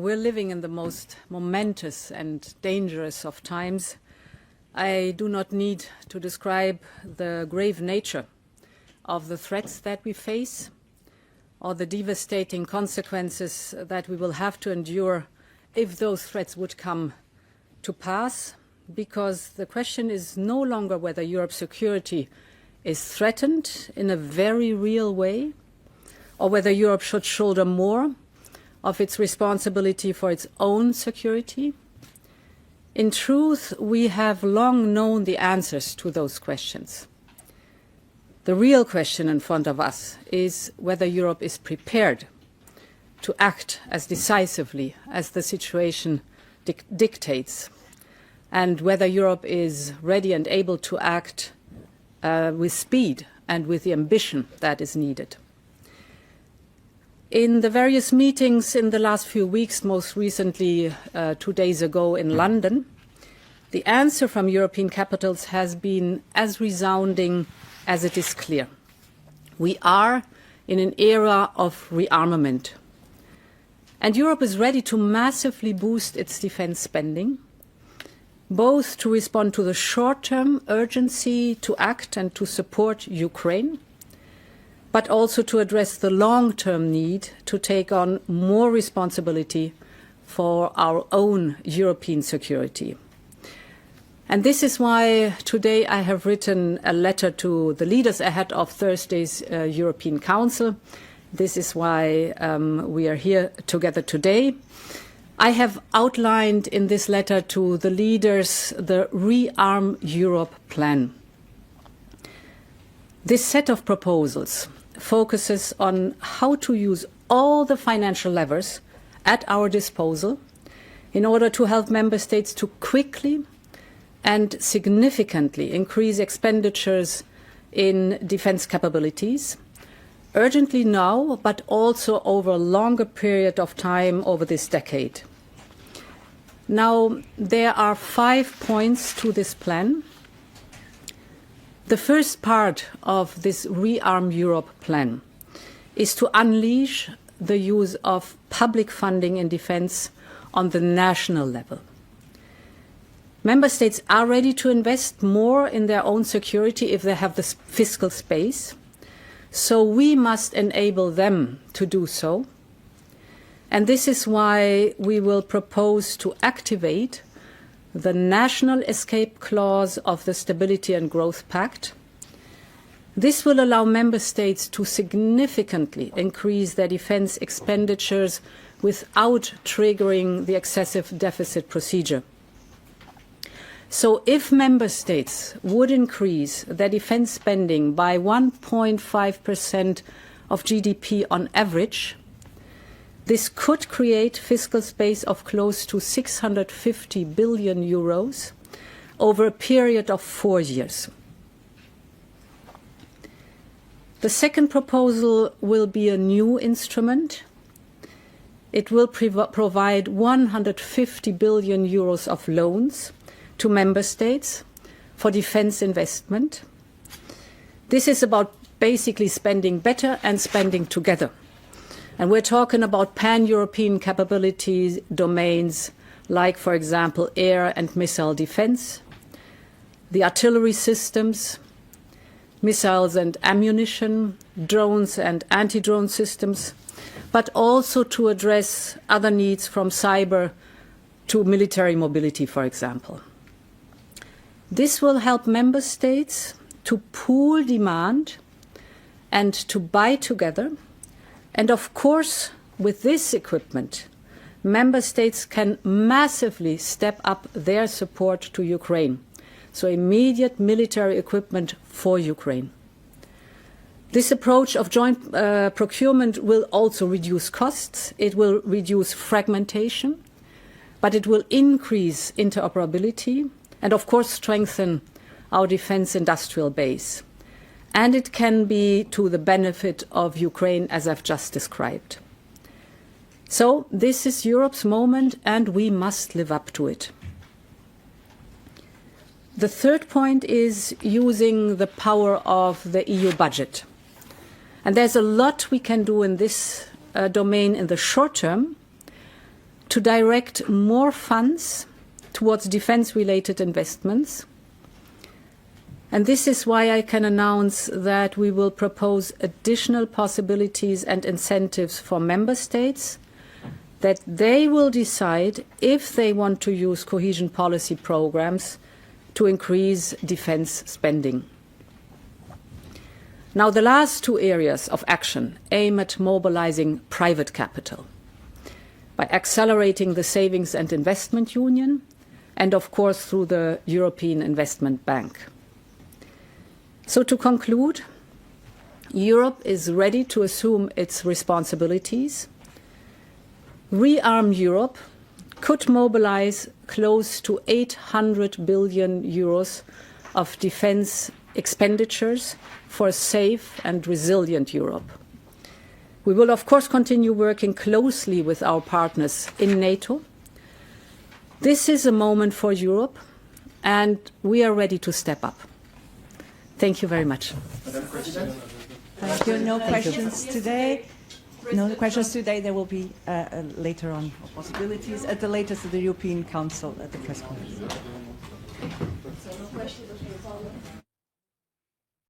we're living in the most momentous and dangerous of times. I do not need to describe the grave nature of the threats that we face or the devastating consequences that we will have to endure if those threats would come to pass, because the question is no longer whether Europe's security is threatened in a very real way or whether Europe should shoulder more of its responsibility for its own security. In truth, we have long known the answers to those questions. The real question in front of us is whether Europe is prepared to act as decisively as the situation dictates, and whether Europe is ready and able to act with speed and with the ambition that is needed. In the various meetings in the last few weeks, most recently 2 days ago in London, the answer from European capitals has been as resounding as it is clear. We are in an era of rearmament, and Europe is ready to massively boost its defense spending, both to respond to the short-term urgency to act and to support Ukraine, but also to address the long-term need to take on more responsibility for our own European security. And this is why today I have written a letter to the leaders ahead of Thursday's European Council. This is why we are here together today. I have outlined in this letter to the leaders the Rearm Europe plan. This set of proposals focuses on how to use all the financial levers at our disposal in order to help member states to quickly and significantly increase expenditures in defense capabilities, urgently now, but also over a longer period of time over this decade. Now, there are 5 points to this plan. The first part of this Rearm Europe plan is to unleash the use of public funding in defense on the national level. Member states are ready to invest more in their own security if they have the fiscal space, so we must enable them to do so. And this is why we will propose to activate the national escape clause of the Stability and Growth Pact. This will allow member states to significantly increase their defense expenditures without triggering the excessive deficit procedure. So if member states would increase their defense spending by 1.5% of GDP on average, this could create fiscal space of close to 650 billion euros over a period of 4 years. The second proposal will be a new instrument. It will provide 150 billion euros of loans to member states for defense investment. This is about basically spending better and spending together. And we're talking about pan-European capabilities domains like, for example, air and missile defense, the artillery systems, missiles and ammunition, drones and anti-drone systems, but also to address other needs from cyber to military mobility, for example. This will help member states to pool demand and to buy together. And of course, with this equipment, member states can massively step up their support to Ukraine. So immediate military equipment for Ukraine. This approach of joint procurement will also reduce costs. It will reduce fragmentation, but it will increase interoperability and, of course, strengthen our defense industrial base. And it can be to the benefit of Ukraine, as I've just described. So this is Europe's moment, and we must live up to it. The third point is using the power of the EU budget. And there's a lot we can do in this domain in the short term to direct more funds towards defense-related investments. And this is why I can announce that we will propose additional possibilities and incentives for member states, that they will decide if they want to use cohesion policy programs to increase defense spending. Now, the last two areas of action aim at mobilizing private capital by accelerating the Savings and Investment Union and, of course, through the European Investment Bank. So to conclude, Europe is ready to assume its responsibilities. Rearm Europe could mobilize close to 800 billion euros of defense expenditures for a safe and resilient Europe. We will, of course, continue working closely with our partners in NATO. This is a moment for Europe, and we are ready to step up. Thank you very much. Madam President. Thank you. No questions today. No questions today. There will be later on possibilities at the latest at the European Council at the press conference. So no questions.